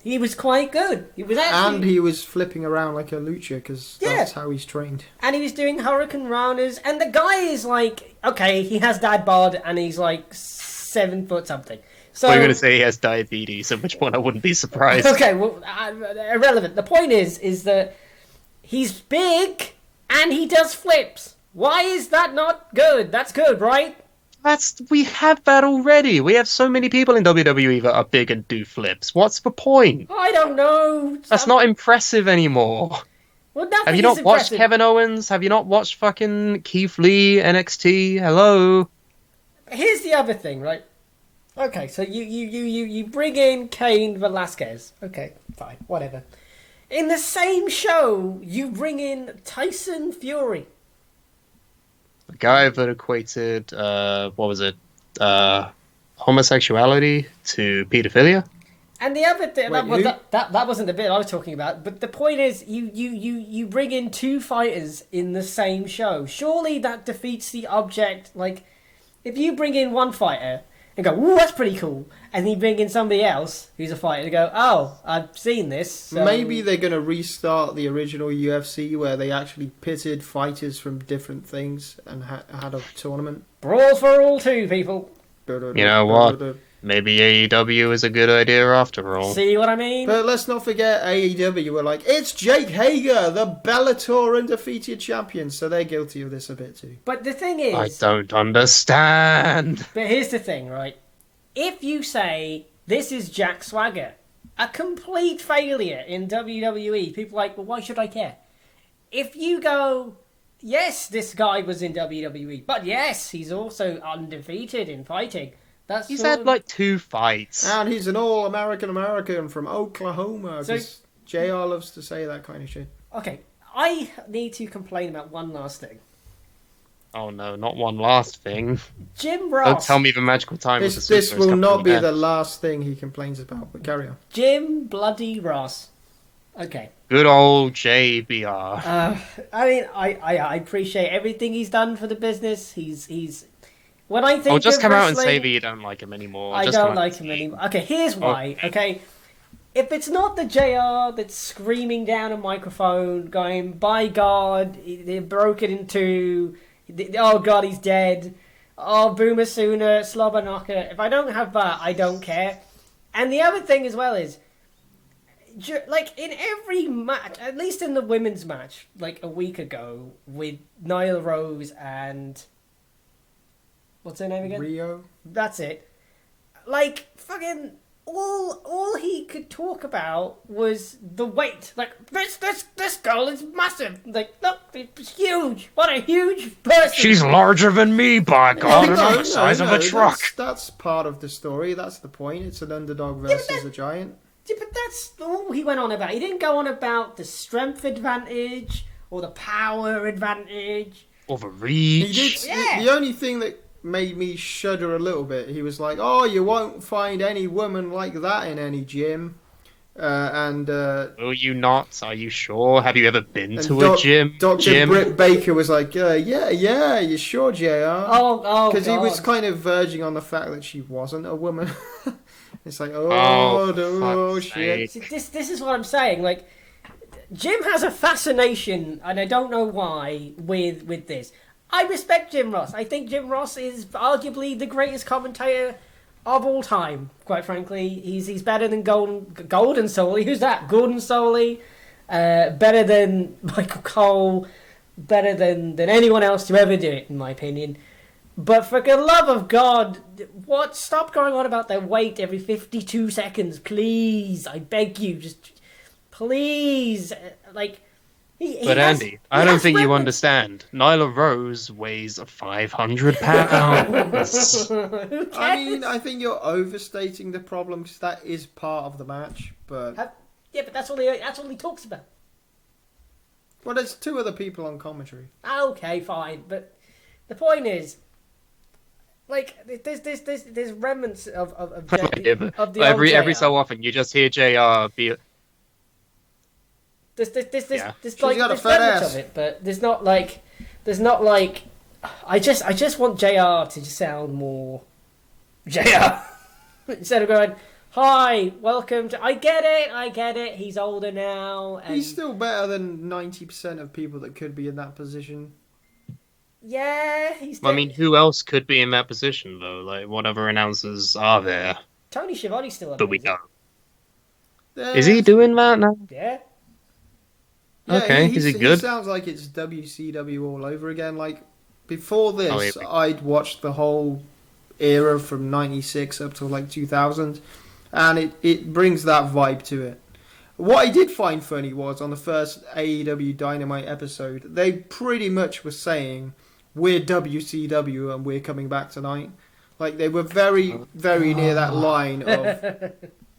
he was quite good. He was actually, And he was flipping around like a lucha because Yeah. that's how he's trained. and he was doing Hurricane Ranas, and the guy is like, okay, he has dad bod, and he's like 7 foot something. So We're gonna say he has diabetes, at which point I wouldn't be surprised. okay, well, irrelevant. The point is that he's big and he does flips. Why is that not good? That's good, right? We have that already. We have so many people in WWE that are big and do flips. What's the point? I don't know. That's not impressive anymore. Well, nothing Have you is not watched impressive. Kevin Owens? Have you not watched fucking Keith Lee, NXT? Hello? Here's the other thing, right? Okay, so you bring in Cain Velasquez. Okay, fine, whatever. In the same show, you bring in Tyson Fury. The guy that equated, what was it? Homosexuality to pedophilia? And the other thing, Wait, who? that wasn't the bit I was talking about. But the point is, you bring in two fighters in the same show. Surely that defeats the object. Like, if you bring in one fighter and go, "Ooh, that's pretty cool," and you bring in somebody else who's a fighter and go, "Oh, I've seen this." So... Maybe they're going to restart the original UFC where they actually pitted fighters from different things and had a tournament. Brawl for all two, people. You know what? Maybe AEW is a good idea after all. See what I mean? But let's not forget AEW were like, it's Jake Hager, the Bellator undefeated champion, so they're guilty of this a bit too. But the thing is... I don't understand. But here's the thing, right? If you say, this is Jack Swagger, a complete failure in WWE, people are like, well, why should I care? If you go, yes, this guy was in WWE, but yes, he's also undefeated in fighting. That's He's sort had of- like 2 fights. And he's an all-American American from Oklahoma, So- because JR loves to say that kind of shit. Okay, I need to complain about one last thing. Oh no, not one last thing. Jim Don't Ross. tell me the magical time of the This Super is will coming not be again. the last thing he complains about, but carry on. Jim Bloody Ross. Okay. Good old JBR. I mean, I appreciate everything he's done for the business. He's when I think Oh, just of come out and say wrestling, that you don't like him anymore. I Just come don't out like and him say- anymore. Okay, here's why. Okay, if it's not the JR that's screaming down a microphone, going, "By God, they broke it in two. Oh God, he's dead. Oh, Boomer Sooner, Slobber Knocker." If I don't have that, I don't care. And the other thing as well is, like in every match, at least in the women's match, like a week ago with Nyla Rose and what's her name again? Rio? That's it. Like fucking all he could talk about was the weight. Like this girl is massive. Like look, it's huge. What a huge person. She's larger than me, by God, and I'm No, the size of a truck. That's part of the story. That's the point. It's an underdog versus a giant. Yeah, but that's all he went on about. He didn't go on about the strength advantage or the power advantage. Or the He reach. did. Yeah. The only thing that made me shudder a little bit, he was like, "Oh, you won't find any woman like that in any gym," and Will you not? Are you sure? Have you ever been to a Doc- gym? Dr. Jim? Britt Baker was like, "Yeah, you sure, Jr." Oh, Because he was God. kind of verging on the fact that she wasn't a woman. It's like, Oh, oh fuck's shit. sake. See, this is what I'm saying. Like, Jim has a fascination, and I don't know why, with this. I respect Jim Ross. I think Jim Ross is arguably the greatest commentator of all time. Quite frankly, he's better than Golden Soley. Who's that? Gordon Soley. Better than Michael Cole. Better than anyone else to ever do it, in my opinion. But for the love of God, what? Stop going on about their weight every 52 seconds, please. I beg you, just please. Like, But Andy, I don't think you understand. Nyla Rose weighs 500 pounds. Who cares? I mean, I think you're overstating the problem because that is part of the match. But Yeah, but that's all he talks about. well, there's 2 other people on commentary. Okay, fine. But the point is, Like there's remnants of the old Every JR. so often, you just hear JR be. There's Yeah. like got a there's fat remnants ass. of it, but there's not like I just want JR to just sound more JR instead of going, "Hi, welcome to." I get it. He's older now. And He's still better than 90% of people that could be in that position. yeah, he's. I mean, who else could be in that position though? Like, what other announcers are there? Tony Schiavone's still But we amazing. don't. Is he doing that now? Yeah. Yeah, Okay, is he He good? sounds like it's WCW all over again. Like, before this, yeah. I'd watched the whole era from 96 up to like 2000, and it brings that vibe to it. What I did find funny was on the first AEW Dynamite episode, they pretty much were saying, "We're WCW and we're coming back tonight." Like, they were very, very near that line of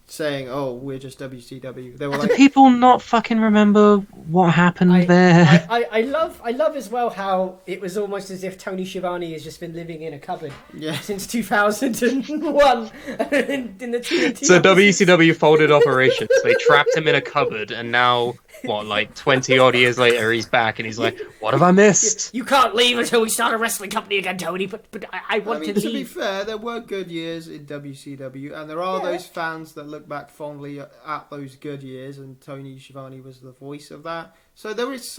saying, "Oh, we're just WCW." They were Do like, people not fucking remember what happened there? I love as well how it was almost as if Tony Schiavone has just been living in a cupboard "Yeah." since 2001 in the TNT. So offices. WCW folded operations. They trapped him in a cupboard, and now, what, like 20 odd years later, he's back, and he's like, "What have I missed?" You can't leave until we start a wrestling company again, Tony. But I want I mean, to to be leave. fair, there were good years in WCW, and there are Yeah. those fans that look back fondly at those good years, and Tony Schiavone was the voice of that. So there is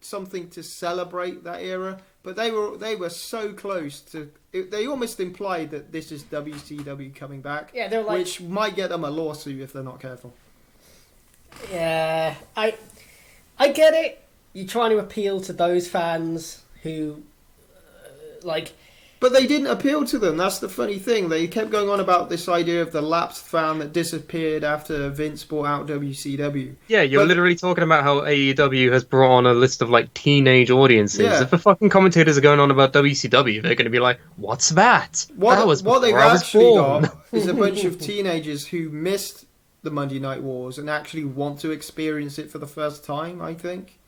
something to celebrate that era, but they were so close to. They almost implied that this is WCW coming back, Yeah, they're like, which might get them a lawsuit if they're not careful. yeah, I get it. You're trying to appeal to those fans who, like. But they didn't appeal to them. That's the funny thing. They kept going on about this idea of the lapsed fan that disappeared after Vince bought out WCW. Yeah, you're But- literally talking about how AEW has brought on a list of like teenage audiences. Yeah. If the fucking commentators are going on about WCW, they're going to be like, "What's that?" That was What they've before I was actually born." got is a bunch of teenagers who missed the Monday Night Wars and actually want to experience it for the first time, I think.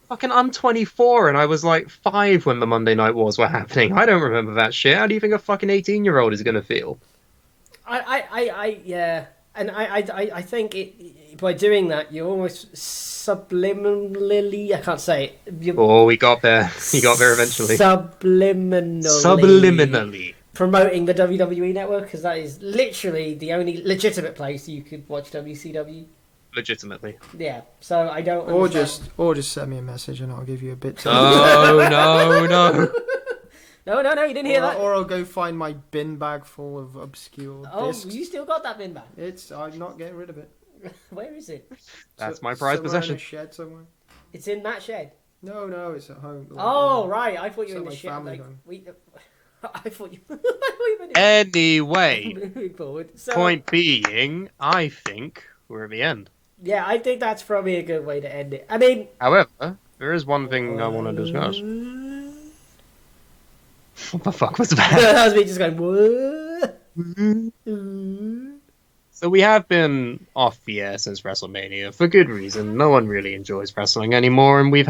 Fucking, I'm 24 and I was like 5 when the Monday Night Wars were happening. I don't remember that shit. How do you think a fucking 18-year-old is going to feel? Yeah, and I think by doing that you're almost subliminally, I can't say it. Oh, we got there. We got there eventually. Subliminally promoting the WWE network, because that is literally the only legitimate place you could watch WCW. Legitimately. Yeah, so I don't. Or understand. just send me a message and I'll give you a bit. No. No, you didn't hear that. Or I'll go find my bin bag full of obscure Oh, discs. you still got that bin bag? I'm not getting rid of it. Where is it? That's my prized somewhere possession. In a shed somewhere. It's in that shed. No, it's at home. Oh, right. I thought you It's were in at the my shed. family Like, home. I thought you. I thought you meant it. Anyway, Moving forward. So, point being, I think we're at the end. yeah, I think that's probably a good way to end it. I mean, However, there is one thing I want to discuss. What the fuck was that? that was me just going, what? So we have been off the air since WrestleMania for good reason. No one really enjoys wrestling anymore, and we've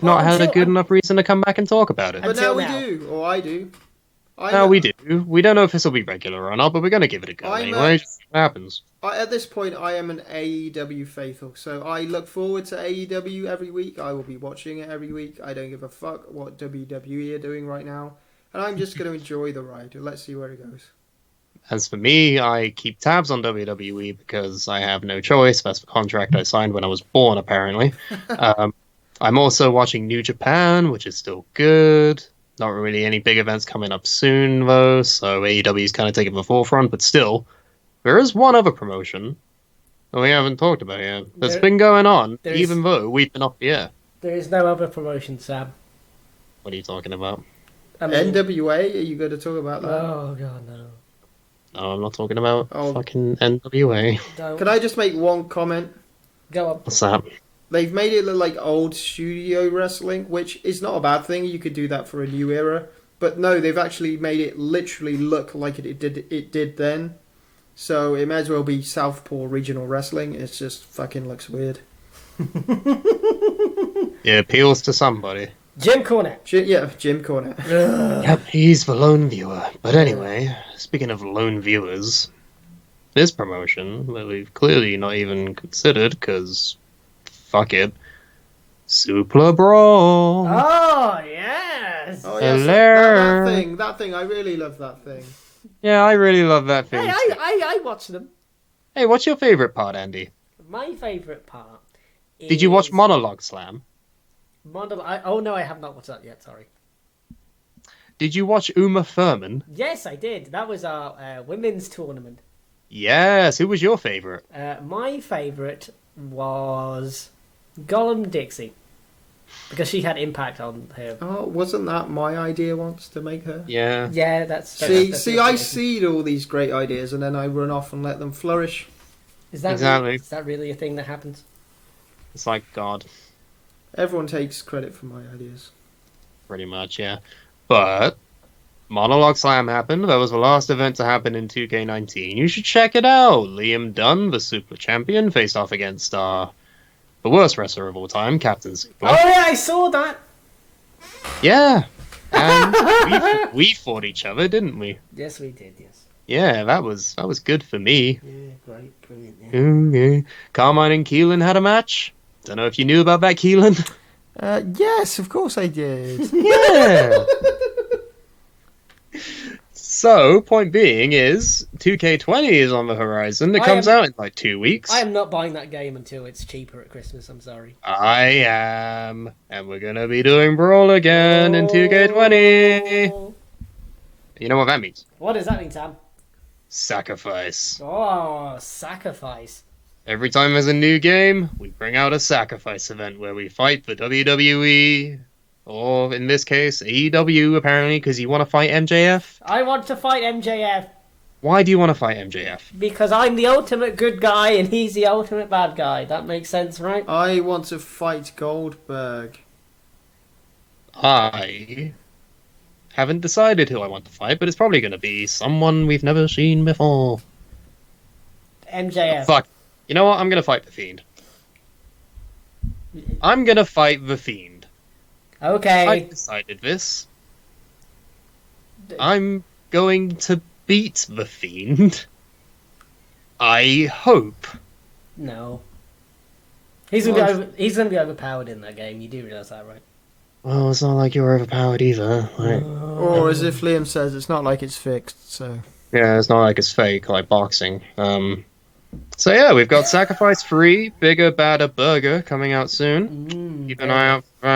not had a good enough reason to come back and talk about it. But now Until we now. do, or I do. Now we do. We don't know if this will be regular or not, but we're going to give it a go anyway. Just see what happens. At this point, I am an AEW faithful, so I look forward to AEW every week. I will be watching it every week. I don't give a fuck what WWE are doing right now, and I'm just going to enjoy the ride. Let's see where it goes. As for me, I keep tabs on WWE because I have no choice. That's the contract I signed when I was born, apparently. I'm also watching New Japan, which is still good. Not really any big events coming up soon, though, so AEW is kind of taking the forefront, but still, there is one other promotion that we haven't talked about yet that's been going on, even though we've been off the air. There is no other promotion, Sam. What are you talking about? I mean, NWA? Are you going to talk about that? oh, God, no. No, I'm not talking about Oh. fucking NWA. Don't. Can I just make one comment? Go on. What's that? They've made it look like old studio wrestling, which is not a bad thing. You could do that for a new era. But no, they've actually made it literally look like it did then. So it may as well be Southpaw regional wrestling. It just fucking looks weird. It appeals to somebody. Jim Cornette. Jim Cornette. Yep, he's the lone viewer. But anyway, speaking of lone viewers, this promotion that we've clearly not even considered, because fuck it, Suplah Brawl. Oh, yes! Oh yes, Hello. that thing. I really love that thing. Yeah, I really love that thing. Hey, too. I watch them. Hey, what's your favorite part, Andy? My favourite part is... Did you watch Monologue Slam? Oh, no, I have not watched that yet, sorry. Did you watch Uma Thurman? Yes, I did. That was our women's tournament. Yes. Who was your favorite? My favourite was Gollum Dixie. Because she had impact on her. Oh, wasn't that my idea once to make her? Yeah. Yeah, that's See, I seed all these great ideas and then I run off and let them flourish. Is that Exactly. Is that really a thing that happens? It's like God, Everyone takes credit for my ideas. pretty much. Yeah. But Monologue Slam happened. That was the last event to happen in 2K19. You should check it out. Liam Dunn, the Super Champion, faced off against the worst wrestler of all time, Captain Suplah. Oh yeah, I saw that. Yeah. And we fought each other, didn't we? Yes, we did. Yes. Yeah, that was good for me. Yeah, great, brilliant. Yeah. Okay. Carmine and Keelan had a match. Don't know if you knew about that, Keelan. Yes, of course I did. Yeah. So, point being is 2K20 is on the horizon. It comes out in like 2 weeks. I am not buying that game until it's cheaper at Christmas. I'm sorry. I am. And we're going to be doing Brawl again in 2K20. Oh. You know what that means? What does that mean, Sam? Sacrifice. Oh, sacrifice. Every time there's a new game, we bring out a sacrifice event where we fight the WWE, or in this case, AEW, apparently, because you want to fight MJF. I want to fight MJF Why do you want to fight MJF? because I'm the ultimate good guy and he's the ultimate bad guy. That makes sense, right? I want to fight Goldberg. I haven't decided who I want to fight, but it's probably going to be someone we've never seen before. MJF. Fuck. You know what? I'm going to fight the Fiend. I'm going to fight the Fiend. Okay. I decided this. I'm going to beat the Fiend. I hope. No. He's gonna be overpowered in that game. You do realise that, right? Well, it's not like you're overpowered either. Like, Or as if Liam says, it's not like it's fixed, so... yeah, it's not like it's fake, like boxing. So yeah, we've got Sacrifice Free, Bigger, Badder, Burger coming out soon. Keep an eye out for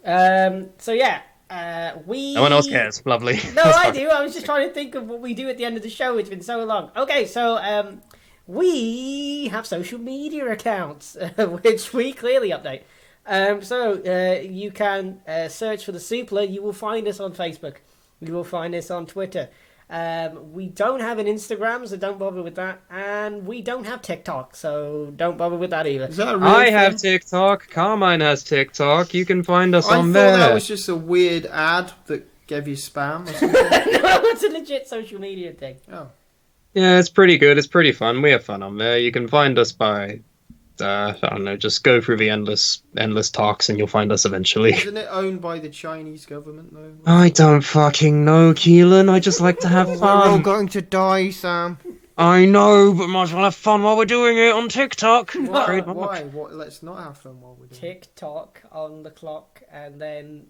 that. So yeah, we. No one else cares. Lovely. No, I do. I was just trying to think of what we do at the end of the show. It's been so long. Okay, so we have social media accounts, which we clearly update. So you can search for the Suplah. You will find us on Facebook. You will find us on Twitter. We don't have an Instagram, so don't bother with that. And we don't have TikTok, so don't bother with that either. Is that a real I thing? have TikTok. Carmine has TikTok. You can find us I on thought there. that was just a weird ad that gave you spam or something. No, it's a legit social media thing. Oh. Yeah, it's pretty good. It's pretty fun. We have fun on there. You can find us by, I don't know, just go through the endless talks and you'll find us eventually. Isn't it owned by the Chinese government, though? I don't fucking know, Keelan. I just like to have We're all fun. going to die, Sam. I know, but might as well have fun while we're doing it on TikTok. Why? Trademark. What? Let's not have fun while we're doing it. TikTok on the clock, and then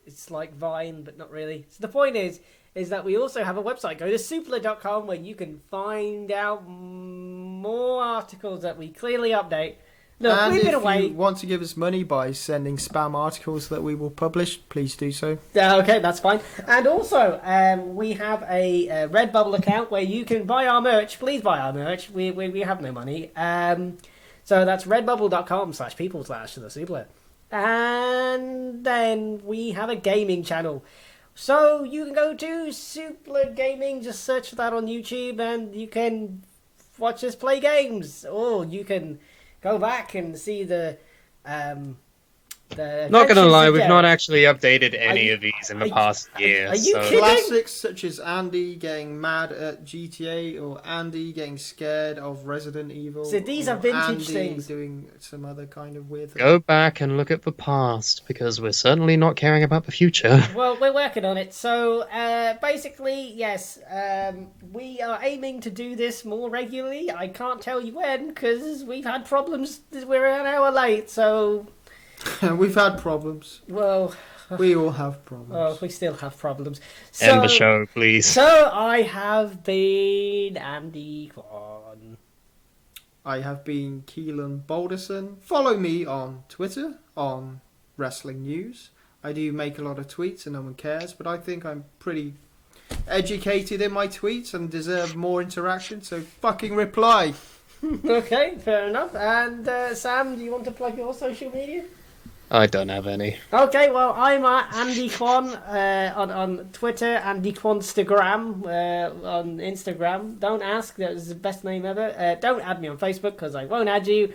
it's like Vine, but not really. So the point is that we also have a website. Go to suplah.com where you can find out more articles that we clearly update. Look, And we've been if away. you want to give us money by sending spam articles that we will publish, please do so. Okay, that's fine. And also, we have a Redbubble account where you can buy our merch. Please buy our merch. We have no money. So that's redbubble.com/people/the Suplah. And then we have a gaming channel. So you can go to Suplah Gaming, just search for that on YouTube, and you can watch us play games. Or you can go back and see the Not gonna lie, we've not actually. actually updated any of these in the past year. are you so... kidding? Classics such as Andy getting mad at GTA or Andy getting scared of Resident Evil. So these or are vintage Andy things. doing some other kind of weird thing. Go back and look at the past, because we're certainly not caring about the future. Well, we're working on it. So, basically, yes, we are aiming to do this more regularly. I can't tell you when, because we've had problems. We're an hour late, so... We've had problems. Well... We all have problems. Oh, we still have problems. End the show, please. So, I have been Andy Kwan. I have been Keelan Balderson. Follow me on Twitter, on Wrestling News. I do make a lot of tweets and no one cares, but I think I'm pretty educated in my tweets and deserve more interaction, so fucking reply. Okay, fair enough. And Sam, do you want to plug your social media? I don't have any. Okay, well, I'm Andy Kwan on Twitter, Andy Kwanstagram on Instagram. Don't ask, that was the best name ever. Don't add me on Facebook, because I won't add you.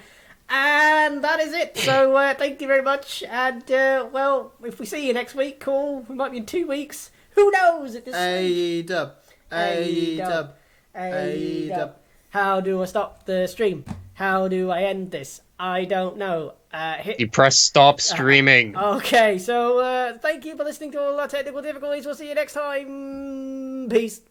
And that is it. So, thank you very much. And, well, if we see you next week, cool. We might be in 2 weeks. Who knows at this stage? A-dub. A-dub. A-dub. How do I stop the stream? How do I end this? I don't know. You press stop streaming. Okay, so thank you for listening to all our technical difficulties. We'll see you next time. Peace.